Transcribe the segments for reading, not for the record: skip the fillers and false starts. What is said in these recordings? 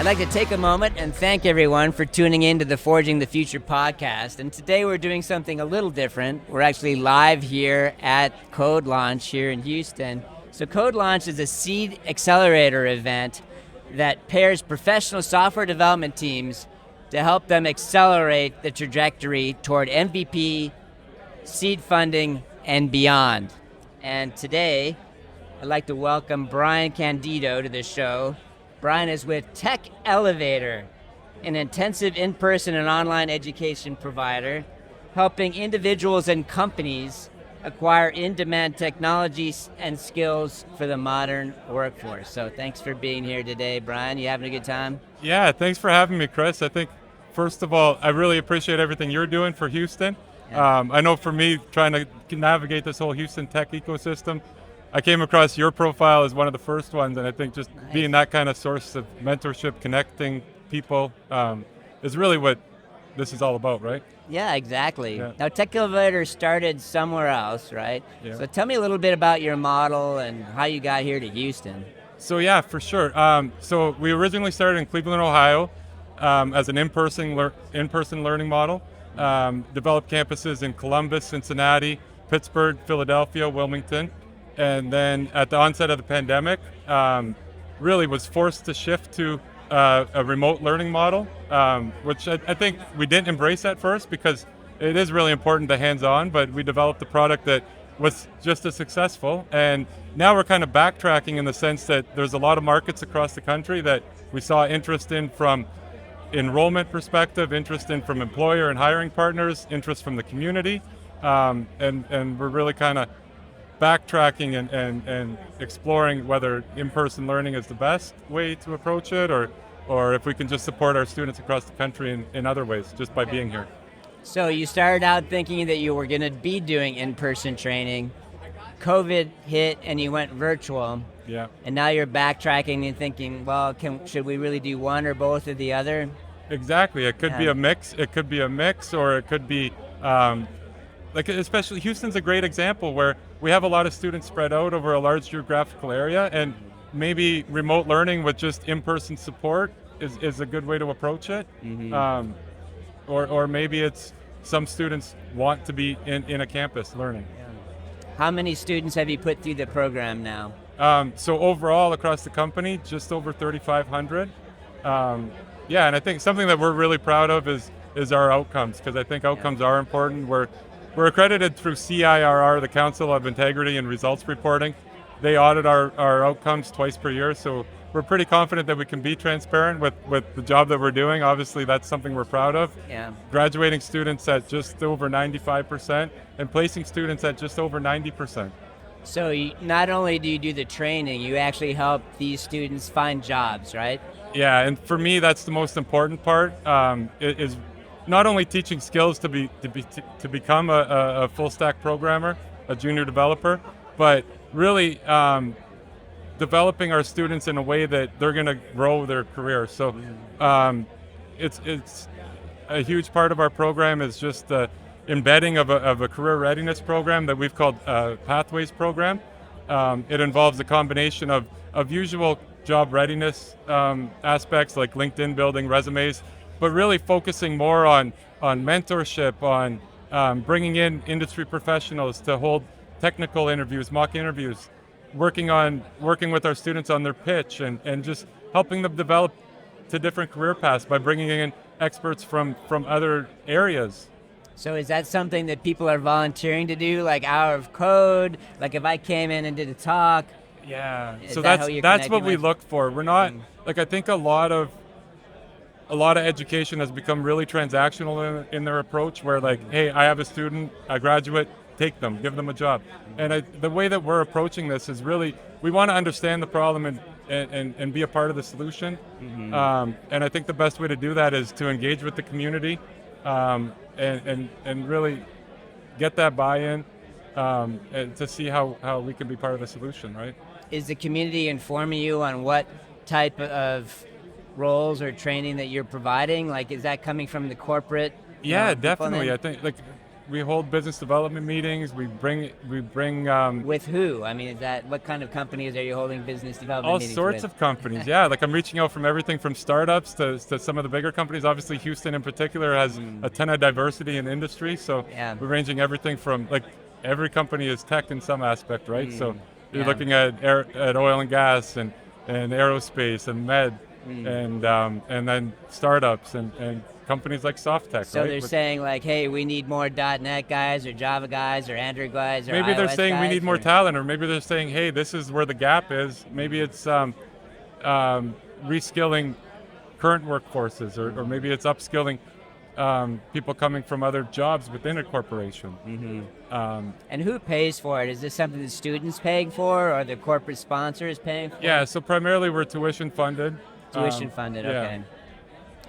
I'd like to take a moment and thank everyone for tuning in to the Forging the Future podcast. And today we're doing something a little different. We're actually live here at CodeLaunch here in Houston. So CodeLaunch is a seed accelerator event that pairs professional software development teams to help them accelerate the trajectory toward MVP, seed funding, and beyond. And today, I'd like to welcome Brian Candido to the show. Brian is with Tech Elevator, an intensive in-person and online education provider, helping individuals and companies acquire in-demand technologies and skills for the modern workforce. So thanks for being here today, Brian. You having a good time? Yeah, thanks for having me, Chris. I think, first of all, I really appreciate everything you're doing for Houston. Yeah. I know for me, trying to navigate this whole Houston tech ecosystem, I came across your profile as one of the first ones, and I think just being that kind of source of mentorship, connecting people, is really what this is all about, right? Yeah, exactly. Yeah. Now, Tech Elevator started somewhere else, right? Yeah. So tell me a little bit about your model and how you got here to Houston. So yeah, for sure. So we originally started in Cleveland, Ohio, as an in-person learning model. Developed campuses in Columbus, Cincinnati, Pittsburgh, Philadelphia, Wilmington. And then at the onset of the pandemic, really was forced to shift to a remote learning model, which I think we didn't embrace at first because it is really important to hands-on, but we developed a product that was just as successful. And now we're kind of backtracking in the sense that there's a lot of markets across the country that we saw interest in from enrollment perspective, interest in from employer and hiring partners, interest from the community, and we're really kind of backtracking and exploring whether in-person learning is the best way to approach it, or if we can just support our students across the country in other ways, just by being here. So you started out thinking that you were going to be doing in-person training. COVID hit and you went virtual. Yeah. And now you're backtracking and thinking, well, should we really do one or both or the other? Exactly. It could be a mix. It could be a mix, or it could be especially Houston's a great example where we have a lot of students spread out over a large geographical area, and maybe remote learning with just in-person support is a good way to approach it. Mm-hmm. Or maybe it's some students want to be in a campus learning. Yeah. How many students have you put through the program now? So overall across the company, just over 3,500. Yeah, and I think something that we're really proud of is our outcomes, because I think outcomes are important. We're accredited through CIRR, the Council of Integrity and Results Reporting. They audit our outcomes twice per year, so we're pretty confident that we can be transparent with the job that we're doing. Obviously, that's something we're proud of. Yeah. Graduating students at just over 95% and placing students at just over 90%. So not only do you do the training, you actually help these students find jobs, right? Yeah, and for me, that's the most important part, is not only teaching skills to become a full stack programmer, a junior developer, but really developing our students in a way that they're going to grow their career. So it's a huge part of our program is just the embedding of a career readiness program that we've called Pathways program. It involves a combination of usual job readiness aspects like LinkedIn building, resumes, but really focusing more on mentorship, on bringing in industry professionals to hold technical interviews, mock interviews, working with our students on their pitch, and just helping them develop to different career paths by bringing in experts from other areas. So is that something that people are volunteering to do, like hour of code? Like if I came in and did a talk? Yeah. So that that's what we look for. We're not like, I think a lot of education has become really transactional in their approach, where like, hey, I have a student, a graduate, take them, give them a job. And the way that we're approaching this is really, we want to understand the problem and be a part of the solution. Mm-hmm. And I think the best way to do that is to engage with the community and really get that buy-in and to see how we can be part of the solution, right? Is the community informing you on what type of roles or training that you're providing? Like, is that coming from the corporate? Yeah, definitely. I think like we hold business development meetings. We bring With who? I mean, what kind of companies are you holding business development all meetings sorts with? of companies. Yeah, like I'm reaching out from everything from startups to some of the bigger companies. Obviously, Houston in particular has a ton of diversity in industry. So Yeah. we're ranging everything from, like, every company is tech in some aspect, right? So you're Yeah. looking at oil and gas and aerospace and med and then startups and companies like SoftTech, So right? they're saying like, hey, we need more .NET guys or Java guys or Android guys or Maybe they're iOS saying we guys, need more talent, or maybe they're saying, hey, this is where the gap is. Maybe it's reskilling current workforces, or maybe it's upskilling people coming from other jobs within a corporation. And who pays for it? Is this something the students paying for, or the corporate sponsors paying for? Yeah, so primarily we're tuition funded. Tuition funded, yeah. okay.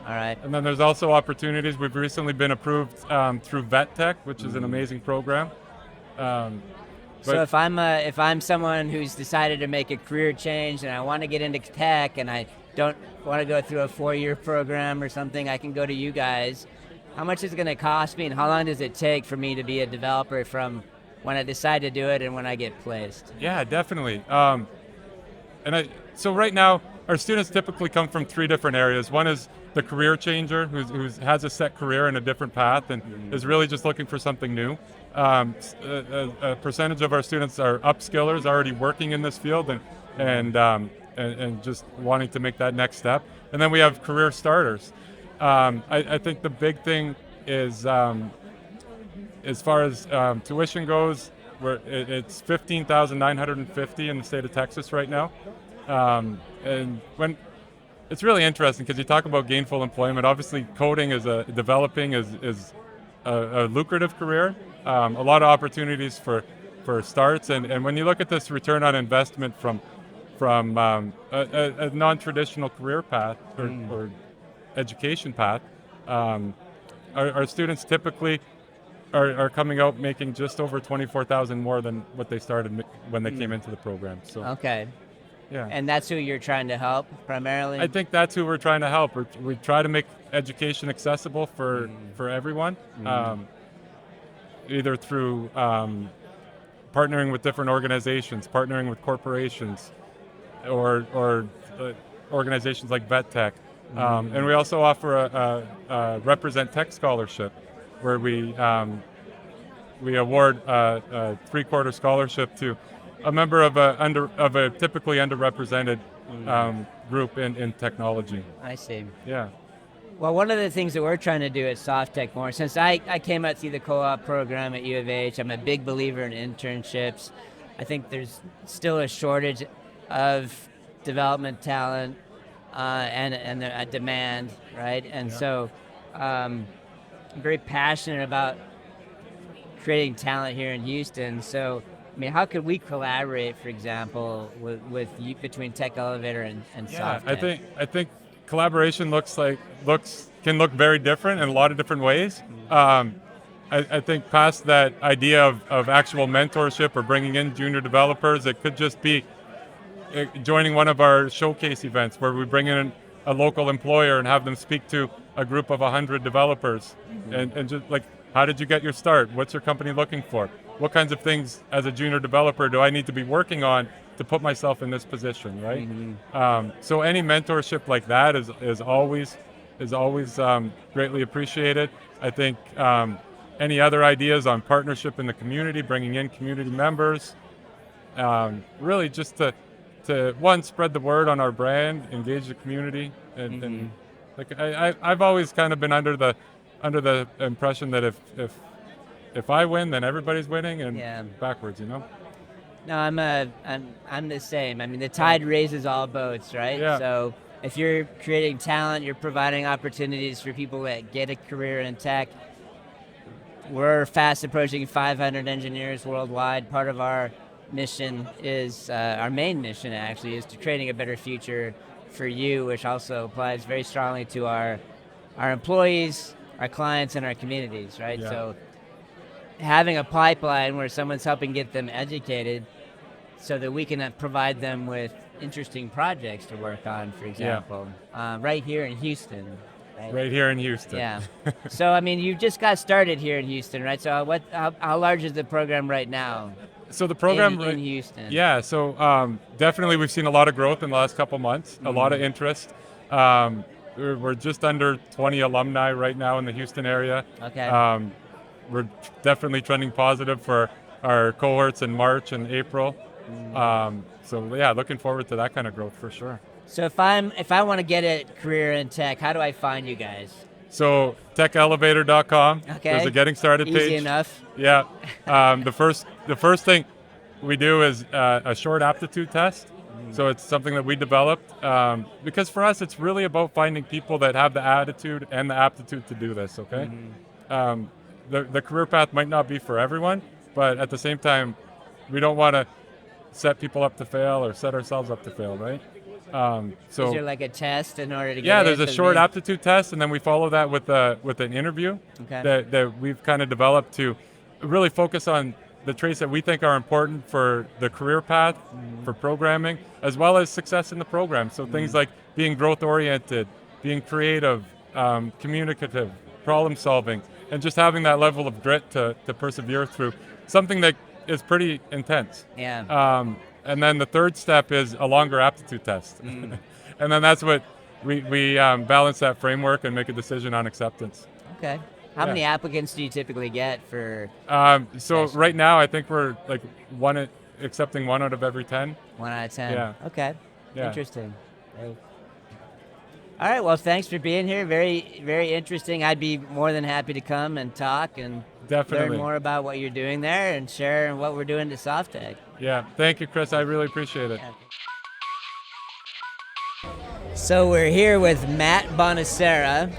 All right. And then there's also opportunities. We've recently been approved through VetTech, which is an amazing program. So if I'm someone who's decided to make a career change and I want to get into tech and I don't want to go through a 4-year program or something, I can go to you guys. How much is it going to cost me, and how long does it take for me to be a developer from when I decide to do it and when I get placed? Yeah, definitely. So right now, our students typically come from 3 different areas. One is the career changer, who has a set career and a different path and is really just looking for something new. A percentage of our students are upskillers, already working in this field and just wanting to make that next step. And then we have career starters. I think the big thing is, as far as tuition goes, it's $15,950 in the state of Texas right now. And when it's really interesting because you talk about gainful employment. Obviously, coding developing is a lucrative career. A lot of opportunities for starts, and when you look at this return on investment from a non-traditional career path or education path, our students typically are coming out making just over $24,000 more than what they started when they came into the program. So okay. Yeah. And that's who you're trying to help primarily? I think that's who we're trying to help. We try to make education accessible for everyone, either through partnering with different organizations, partnering with corporations, or organizations like VetTech. And we also offer a Represent Tech scholarship, where we award a 3-quarter scholarship to a member of a typically underrepresented group in technology. I see. Yeah. Well, one of the things that we're trying to do at SoftTech more, since I came out through the co-op program at U of H, I'm a big believer in internships. I think there's still a shortage of development talent and a demand, right? And so I'm very passionate about creating talent here in Houston. So, I mean, how could we collaborate, for example, with you, between Tech Elevator and SoftTech? I think collaboration can look very different in a lot of different ways. I think past that idea of actual mentorship or bringing in junior developers, it could just be joining one of our showcase events where we bring in a local employer and have them speak to a group of 100 developers and just like, how did you get your start? What's your company looking for? What kinds of things as a junior developer do I need to be working on to put myself in this position, right? So any mentorship like that is always greatly appreciated. I think any other ideas on partnership in the community, bringing in community members, really just to one, spread the word on our brand, engage the community, and like I've always kind of been under the impression that if I win, then everybody's winning, and backwards, you know. No, I'm the same. I mean, the tide raises all boats, right? Yeah. So if you're creating talent, you're providing opportunities for people that get a career in tech. We're fast approaching 500 engineers worldwide. Part of our mission is, our main mission actually, is to creating a better future for you, which also applies very strongly to our employees, our clients, and our communities, right? Yeah. So having a pipeline where someone's helping get them educated so that we can provide them with interesting projects to work on, for example, right here in Houston. right here in Houston. Yeah. So, I mean, you just got started here in Houston, right? So how large is the program right now? So the program in Houston. Yeah, so definitely we've seen a lot of growth in the last couple months, a lot of interest. We're just under 20 alumni right now in the Houston area. Okay. We're definitely trending positive for our cohorts in March and April. So yeah, looking forward to that kind of growth for sure. So if I want to get a career in tech, how do I find you guys? So techelevator.com. Okay. There's a getting started page. Easy enough. Yeah. The first thing we do is a short aptitude test. So it's something that we developed because for us it's really about finding people that have the attitude and the aptitude to do this. Okay. The career path might not be for everyone, but at the same time, we don't want to set people up to fail or set ourselves up to fail, right? So is there like a test in order to get Yeah, there's a short aptitude test, and then we follow that with an interview that we've kind of developed to really focus on the traits that we think are important for the career path, for programming, as well as success in the program. So things like being growth-oriented, being creative, communicative, problem-solving, and just having that level of grit to persevere through something that is pretty intense. Yeah. And then the third step is a longer aptitude test. And then that's what we balance that framework and make a decision on acceptance. Okay. How many applicants do you typically get for? So right now, I think we're like accepting 1 out of every 10. 1 out of 10. Yeah. Okay. Yeah. Interesting. Right. All right. Well, thanks for being here. Very, very interesting. I'd be more than happy to come and talk and learn more about what you're doing there and share what we're doing to SoftTech. Yeah. Thank you, Chris. I really appreciate it. So we're here with Matt Bonasera,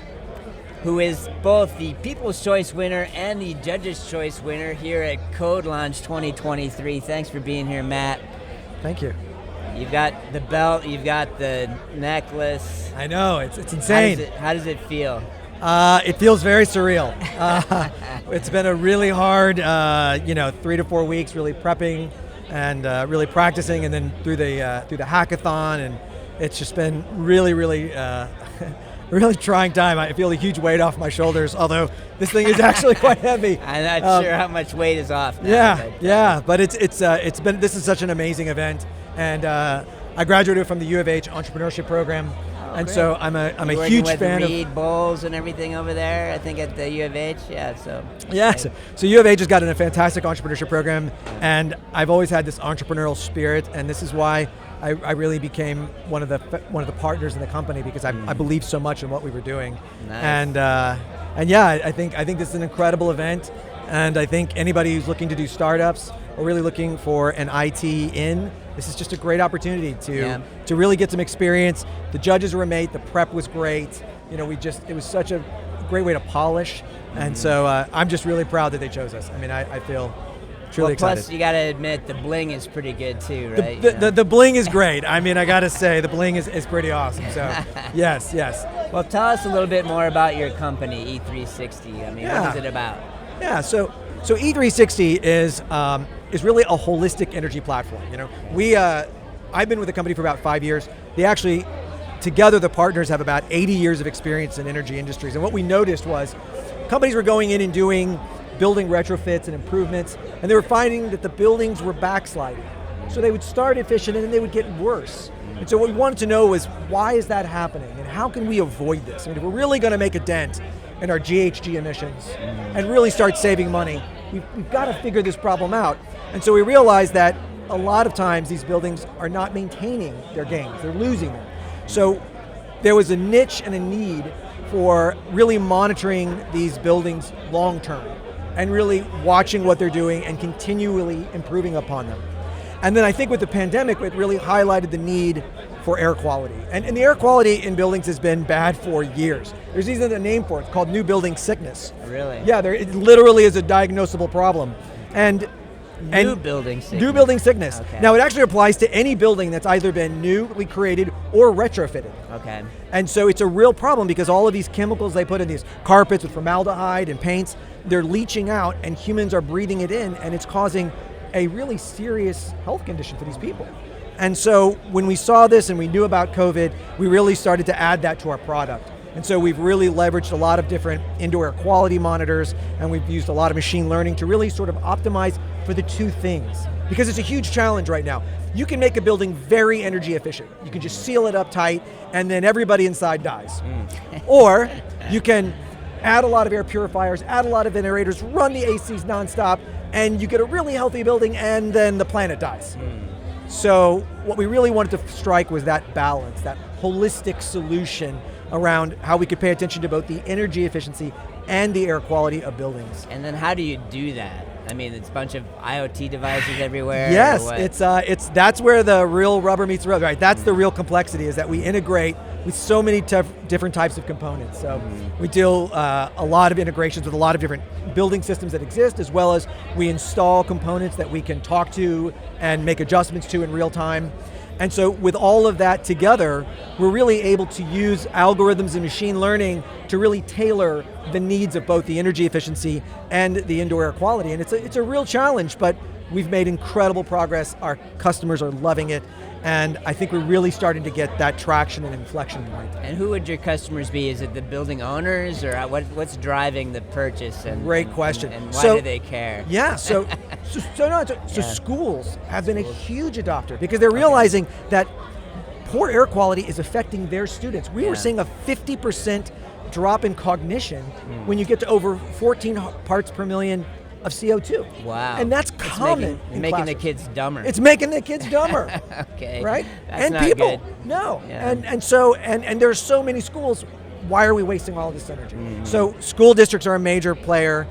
who is both the People's Choice winner and the Judge's Choice winner here at CodeLaunch 2023. Thanks for being here, Matt. Thank you. You've got the belt, you've got the necklace. I know, it's insane. How does it feel? It feels very surreal. It's been a really hard, 3 to 4 weeks really prepping and really practicing, and then through the hackathon, and it's just been really, really really trying time. I feel a huge weight off my shoulders, although this thing is actually quite heavy. I'm not sure how much weight is off now. But it's been, this is such an amazing event, and I graduated from the U of H entrepreneurship program, and great. So I'm a huge fan of Reed Bowles and everything over there. I think at the U of H. So U of H has got a fantastic entrepreneurship program, and I've always had this entrepreneurial spirit, and this is why I really became one of the partners in the company, because I believed so much in what we were doing. Nice. And yeah, I think this is an incredible event, and I think anybody who's looking to do startups or really looking for an IT in, this is just a great opportunity to really get some experience. The judges were amazing, the prep was great. It was such a great way to polish, and so I'm just really proud that they chose us. I mean, I feel truly excited. Plus, you got to admit, the bling is pretty good too, right? The bling is great. I mean, I got to say, the bling is pretty awesome. So, yes. Well, tell us a little bit more about your company, E360. I mean, what is it about? Yeah, so E360 is really a holistic energy platform. I've been with the company for about 5 years. They actually, together, the partners have about 80 years of experience in energy industries. And what we noticed was companies were going in and doing building retrofits and improvements, and they were finding that the buildings were backsliding. So they would start efficient and then they would get worse. And so what we wanted to know was, why is that happening, and how can we avoid this? I mean, if we're really going to make a dent in our GHG emissions and really start saving money, we've got to figure this problem out. And so we realized that a lot of times these buildings are not maintaining their gains, they're losing them. So there was a niche and a need for really monitoring these buildings long term, and really watching what they're doing and continually improving upon them. And then I think with the pandemic, it really highlighted the need for air quality. And the air quality in buildings has been bad for years. There's even a name for it. It's called new building sickness. Really? Yeah, it literally is a diagnosable problem. New building sickness. New building sickness. Okay. Now, it actually applies to any building that's either been newly created or retrofitted. Okay. And so it's a real problem, because all of these chemicals they put in these carpets with formaldehyde and paints, they're leaching out, and humans are breathing it in, and it's causing a really serious health condition for these people. And so when we saw this and we knew about COVID, we really started to add that to our product. And so we've really leveraged a lot of different indoor air quality monitors, and we've used a lot of machine learning to really sort of optimize for the two things. Because it's a huge challenge right now. You can make a building very energy efficient. You can just seal it up tight, and then everybody inside dies. Or you can add a lot of air purifiers, add a lot of ventilators, run the ACs nonstop, and you get a really healthy building, and then the planet dies. So what we really wanted to strike was that balance, that holistic solution around how we could pay attention to both the energy efficiency and the air quality of buildings. And then how do you do that? I mean, it's a bunch of IoT devices everywhere. Yes, it's that's where the real rubber meets the road, right? That's the real complexity, is that we integrate with so many different types of components. So we do a lot of integrations with a lot of different building systems that exist, as well as we install components that we can talk to and make adjustments to in real time. And so with all of that together, we're really able to use algorithms and machine learning to really tailor the needs of both the energy efficiency and the indoor air quality. And it's a real challenge, but we've made incredible progress. Our customers are loving it. And I think we're really starting to get that traction and inflection point. And who would your customers be? Is it the building owners, or what's driving the purchase? Great question. And why do they care? Yeah, so schools have been a huge adopter because they're realizing that poor air quality is affecting their students. We were seeing a 50% drop in cognition when you get to over 14 parts per million of CO2. Wow. And that's common. It's making the kids dumber. It's making the kids dumber. Okay. Right? That's and not people, good. no. Yeah. And so there's so many schools. Why are we wasting all of this energy? So school districts are a major player.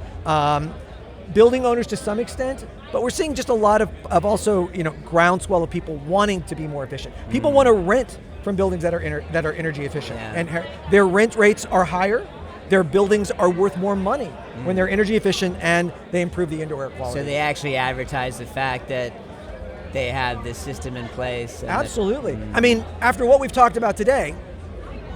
Building owners to some extent, but we're seeing just a lot of also, groundswell of people wanting to be more efficient. People want to rent from buildings that are energy efficient, and their rent rates are higher. Their buildings are worth more money when they're energy efficient and they improve the indoor air quality. So they actually advertise the fact that they have this system in place. Absolutely. I mean, after what we've talked about today,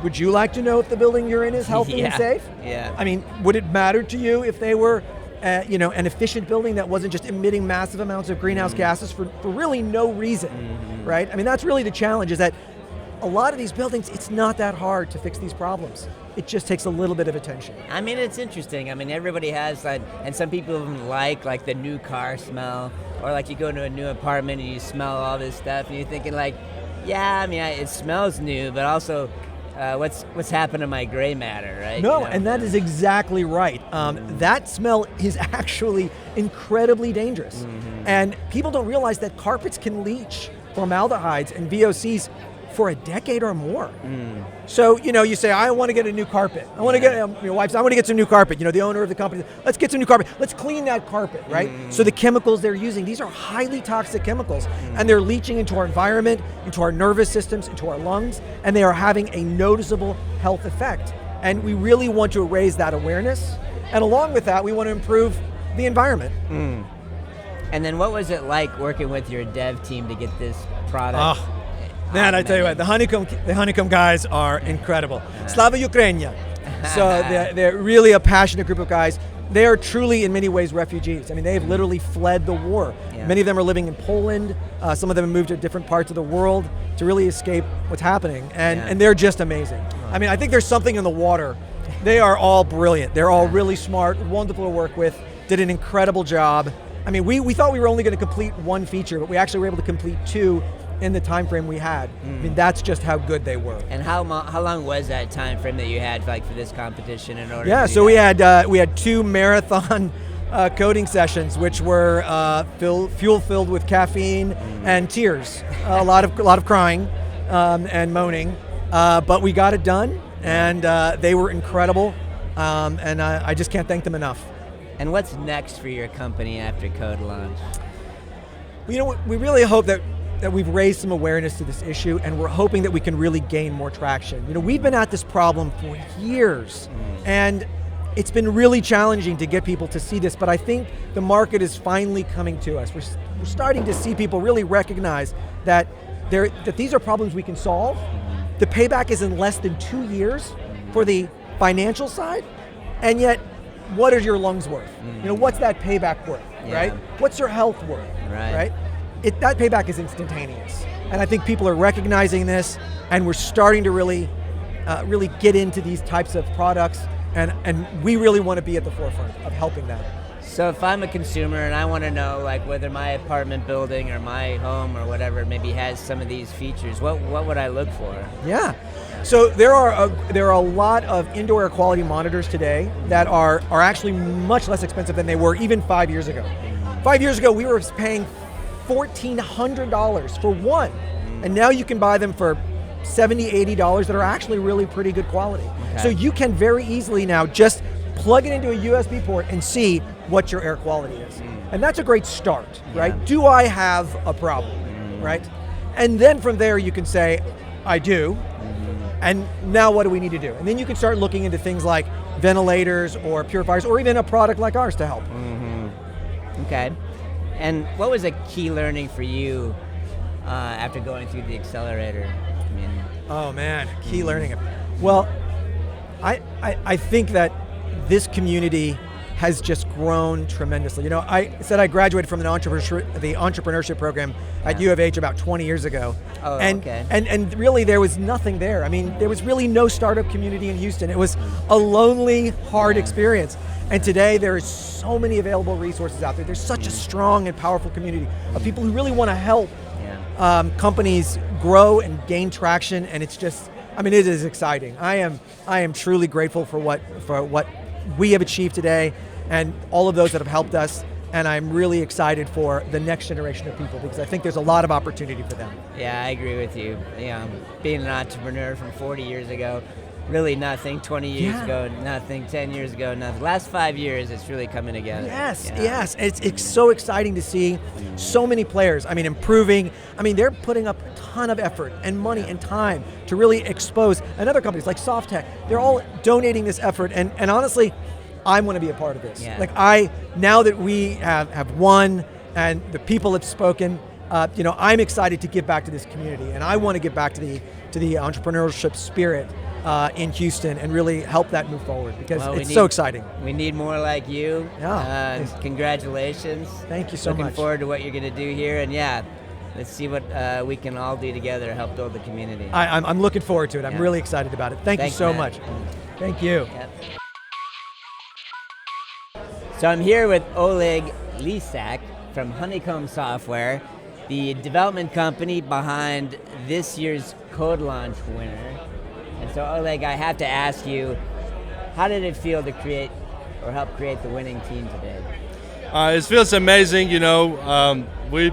would you like to know if the building you're in is healthy and safe? Yeah. I mean, would it matter to you if they were an efficient building that wasn't just emitting massive amounts of greenhouse gases for really no reason, right? I mean, that's really the challenge, is that a lot of these buildings, it's not that hard to fix these problems. It just takes a little bit of attention. I mean, it's interesting. I mean, everybody has that, and some people even like the new car smell, or like you go into a new apartment and you smell all this stuff, and you're thinking like, yeah, I mean, it smells new, but also, what's happened to my gray matter, right? No, and that is exactly right. That smell is actually incredibly dangerous. And people don't realize that carpets can leach formaldehydes and VOCs for a decade or more. So, you say, I want to get a new carpet. I want to get, your wife says, I want to get some new carpet. The owner of the company, let's get some new carpet. Let's clean that carpet, right? So the chemicals they're using, these are highly toxic chemicals, and they're leaching into our environment, into our nervous systems, into our lungs, and they are having a noticeable health effect. And we really want to raise that awareness. And along with that, we want to improve the environment. And then what was it like working with your dev team to get this product? Man, I tell you what, the Honeycomb guys are incredible. Slava Ukrainian. So they're really a passionate group of guys. They are truly, in many ways, refugees. I mean, they've literally fled the war. Many of them are living in Poland. Some of them have moved to different parts of the world to really escape what's happening. And they're just amazing. I mean, I think there's something in the water. They are all brilliant. They're all really smart, wonderful to work with, did an incredible job. I mean, we thought we were only going to complete one feature, but we actually were able to complete two in the time frame we had. I mean, that's just how good they were. And how long was that time frame that you had for this competition in order? Yeah, to so we had 2 marathon coding sessions, which were fuel filled with caffeine and tears, a lot of crying and moaning, but we got it done, and they were incredible, and I just can't thank them enough. And what's next for your company after CodeLaunch? We really hope that we've raised some awareness to this issue, and we're hoping that we can really gain more traction. We've been at this problem for years, and it's been really challenging to get people to see this, but I think the market is finally coming to us. We're starting to see people really recognize that these are problems we can solve. The payback is in less than 2 years for the financial side, and yet, what are your lungs worth? What's that payback worth, right? What's your health worth, right? That payback is instantaneous. And I think people are recognizing this, and we're starting to really really get into these types of products, and we really want to be at the forefront of helping them. So if I'm a consumer and I want to know like whether my apartment building or my home or whatever maybe has some of these features, what would I look for? Yeah. So there are a lot of indoor air quality monitors today that are actually much less expensive than they were even 5 years ago. 5 years ago, we were paying $1,400 for one, and now you can buy them for $70, $80 that are actually really pretty good quality. Okay. So you can very easily now just plug it into a USB port and see what your air quality is. And that's a great start, right? Do I have a problem, right? And then from there you can say, I do, and now what do we need to do? And then you can start looking into things like ventilators or purifiers or even a product like ours to help. Okay. And what was a key learning for you after going through the accelerator? I mean, oh man, key learning. Well, I think that this community has just grown tremendously. You know, I said I graduated from the entrepreneurship program at U of H about 20 years ago. Oh, and, okay. and really there was nothing there. I mean, there was really no startup community in Houston. It was a lonely, hard experience. And today there is so many available resources out there. There's such a strong and powerful community of people who really want to help companies grow and gain traction, and it's just, I mean, it is exciting. I am truly grateful for what we have achieved today and all of those that have helped us, and I'm really excited for the next generation of people because I think there's a lot of opportunity for them. Yeah, I agree with you. Yeah, being an entrepreneur from 40 years ago, really nothing. 20 years ago, nothing. 10 years ago, nothing. Last 5 years, it's really coming together. Yes. It's so exciting to see so many players. I mean, improving. I mean, they're putting up a ton of effort and money and time to really expose. And other companies like Softech, they're all donating this effort. And honestly, I want to be a part of this. Yeah. Like now that we have won and the people have spoken, I'm excited to give back to this community, and I want to give back to the entrepreneurship spirit in Houston and really help that move forward because it's so exciting. We need more like you. Yeah. Congratulations. Thank you so much. Looking forward to what you're going to do here, and let's see what we can all do together to help build the community. I'm looking forward to it. I'm really excited about it. Thanks you so much. Thank you. Yep. So I'm here with Oleg Lysiak from Honeycomb Software, the development company behind this year's CodeLaunch winner. And so Oleg, I have to ask you, how did it feel to create or help create the winning team today? It feels amazing. We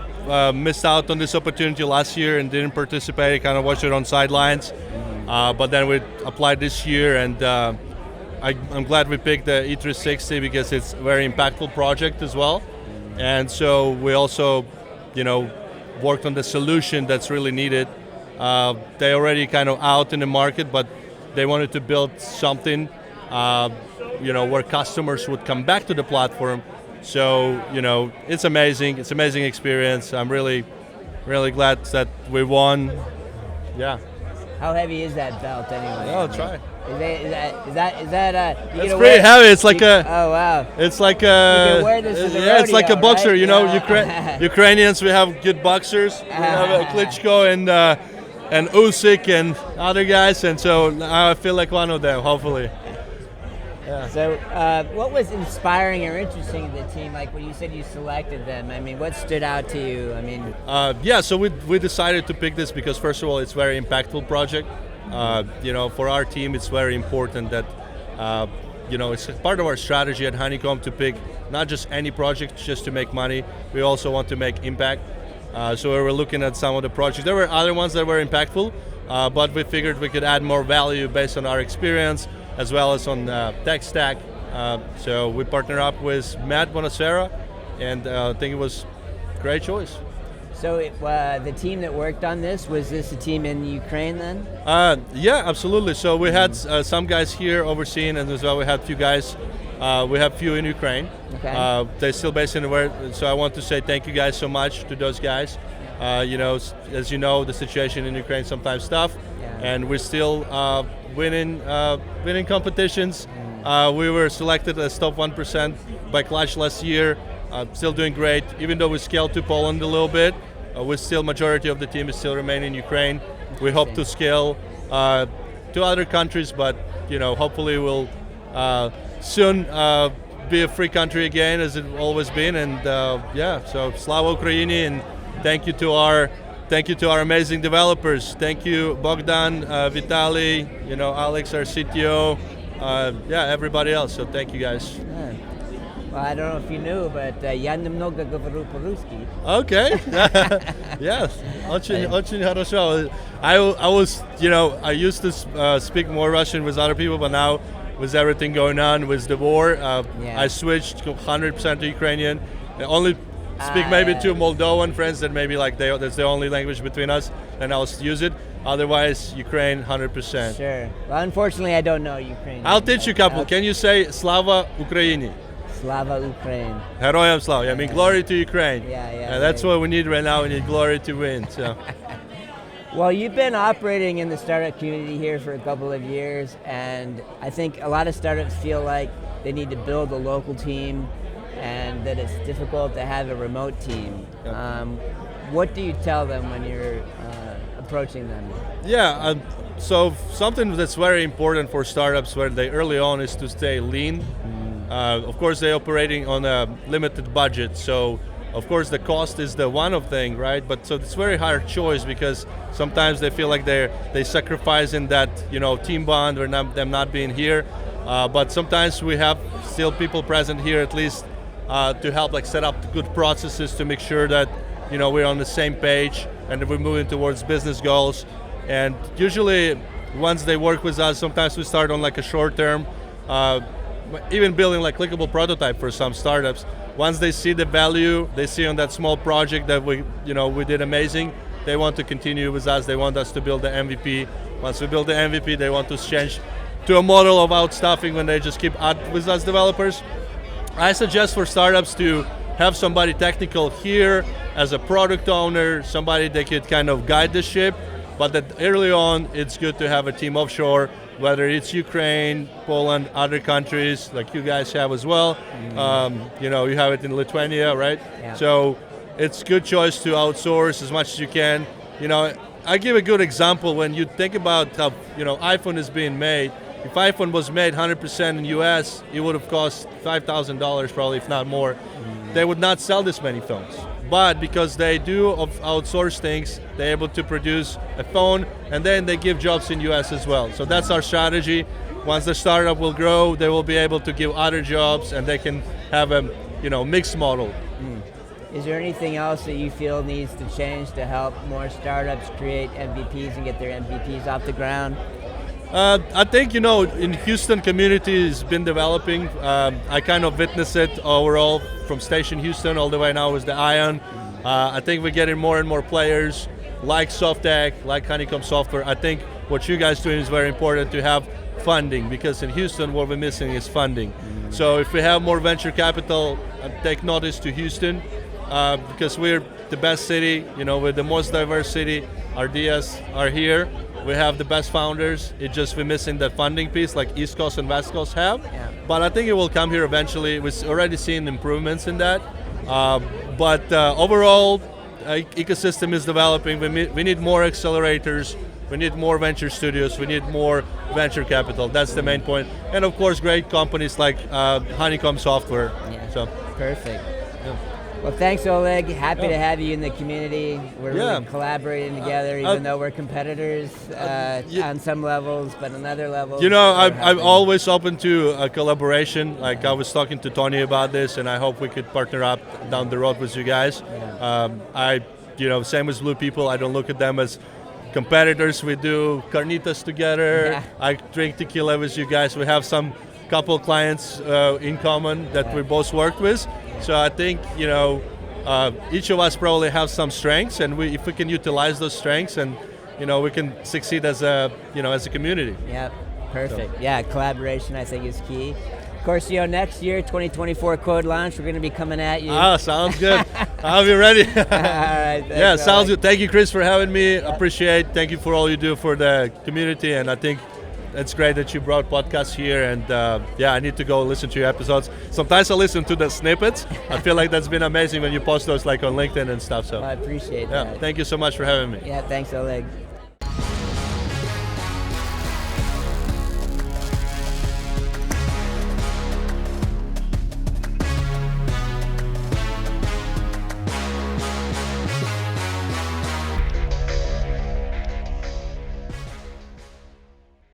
missed out on this opportunity last year and didn't participate, kind of watched it on sidelines. But then we applied this year, and I'm glad we picked the E360 because it's a very impactful project as well. And so we also, worked on the solution that's really needed. They already kind of out in the market, but they wanted to build something, where customers would come back to the platform. So, it's amazing. It's an amazing experience. I'm really, really glad that we won. Yeah. How heavy is that belt anyway? I'll try. Is that it's pretty heavy. It's like oh wow. It's like you can wear this to the rodeo, it's like a boxer. Right? Ukrainians, we have good boxers. We have Klitschko and Usyk and other guys, and so I feel like one of them, hopefully. Yeah. So what was inspiring or interesting in the team, like when you said you selected them? I mean, what stood out to you? I mean, so we decided to pick this because first of all, it's a very impactful project. For our team, it's very important that it's part of our strategy at Honeycomb to pick not just any project just to make money. We also want to make impact. So we were looking at some of the projects. There were other ones that were impactful, but we figured we could add more value based on our experience as well as on tech stack. So we partnered up with Matt Bonasera, and I think it was a great choice. So the team that worked on this, was this a team in Ukraine then? Yeah, absolutely. So we had some guys here overseeing, and as well we had a few guys. We have a few in Ukraine. Okay. They're still based in the world. So I want to say thank you guys so much to those guys. As you know, the situation in Ukraine is sometimes tough, and we're still winning competitions. We were selected as top 1% by Clutch last year. Still doing great, even though we scaled to Poland a little bit. We still, majority of the team is still remaining in Ukraine. We hope to scale to other countries, but hopefully we'll soon be a free country again, as it's always been. And so Slava Ukraini, and thank you to our amazing developers. Thank you, Bogdan, Vitaly, Alex, our CTO, everybody else. So thank you guys. Yeah. Well, I don't know if you knew, but я немного говорю по-русски. Okay. Yes. Очень хорошо. I used to speak more Russian with other people, but now with everything going on with the war, I switched 100% to Ukrainian. I only speak maybe to Moldovan friends that maybe that's the only language between us, and I'll use it. Otherwise, Ukraine 100%. Sure. Well, unfortunately, I don't know Ukrainian. I'll teach you a couple. Can you say Slava Ukraini? Slava Ukraine. Heroyam Slava. I mean, glory to Ukraine. Yeah. That's what we need right now. We need glory to win. So. Well, you've been operating in the startup community here for a couple of years, and I think a lot of startups feel like they need to build a local team and that it's difficult to have a remote team. What do you tell them when you're approaching them? Yeah, so something that's very important for startups where they early on is to stay lean. Of course, they're operating on a limited budget, so of course the cost is the one thing, right? But so it's very hard choice because sometimes they feel like they sacrificing that team bond or them not being here. But sometimes we have still people present here at least to help set up good processes to make sure that we're on the same page and that we're moving towards business goals. And usually once they work with us, sometimes we start on a short term, even building clickable prototype for some startups. Once they see the value, they see on that small project that we did amazing, they want to continue with us. They want us to build the MVP. Once we build the MVP, they want to change to a model of outstaffing when they just keep with us developers. I suggest for startups to have somebody technical here as a product owner, somebody that could kind of guide the ship, but that early on it's good to have a team offshore, whether it's Ukraine, Poland, other countries like you guys have as well. You have it in Lithuania, right? Yeah. So it's good choice to outsource as much as you can. I give a good example when you think about how iPhone is being made. If iPhone was made 100% in US, it would have cost $5,000 probably, if not more. They would not sell this many phones. But because they do outsource things, they're able to produce a phone, and then they give jobs in US as well. So that's our strategy. Once the startup will grow, they will be able to give other jobs, and they can have a mixed model. Is there anything else that you feel needs to change to help more startups create MVPs and get their MVPs off the ground? I think, in Houston community has been developing. I kind of witnessed it overall from Station Houston all the way now with the Ion. I think we're getting more and more players like SoftTech, like Honeycomb Software. I think what you guys doing is very important to have funding, because in Houston what we're missing is funding. So if we have more venture capital, take notice to Houston, because we're the best city, we're the most diverse city. Our ideas are here. We have the best founders. It's just we're missing that funding piece like East Coast and West Coast have. Yeah. But I think it will come here eventually. We're already seeing improvements in that. But overall, ecosystem is developing. We need more accelerators. We need more venture studios. We need more venture capital. That's the main point. And of course, great companies like Honeycomb Software. Yeah. So Perfect. yeah. Well, thanks, Oleg. Happy to have you in the community. We're really collaborating together, even though we're competitors on some levels, but on other levels. I'm always open to a collaboration. Like I was talking to Tony about this, and I hope we could partner up down the road with you guys. Yeah. Same as Blue People. I don't look at them as competitors. We do carnitas together. Yeah. I drink tequila with you guys. We have some couple clients in common that we both worked with. So I think each of us probably have some strengths, and if we can utilize those strengths, and we can succeed as a community. Yep, perfect. So. Yeah, collaboration I think is key. Of course, next year, 2024 CodeLaunch, we're going to be coming at you. Sounds good. I'll be ready. All right. Yeah, sounds good. Thank you, Chris, for having me. Appreciate. Thank you for all you do for the community, and I think it's great that you brought podcasts here, and I need to go listen to your episodes. Sometimes I listen to the snippets. I feel like that's been amazing when you post those on LinkedIn and stuff. So I appreciate that. Thank you so much for having me. Yeah, thanks, Oleg.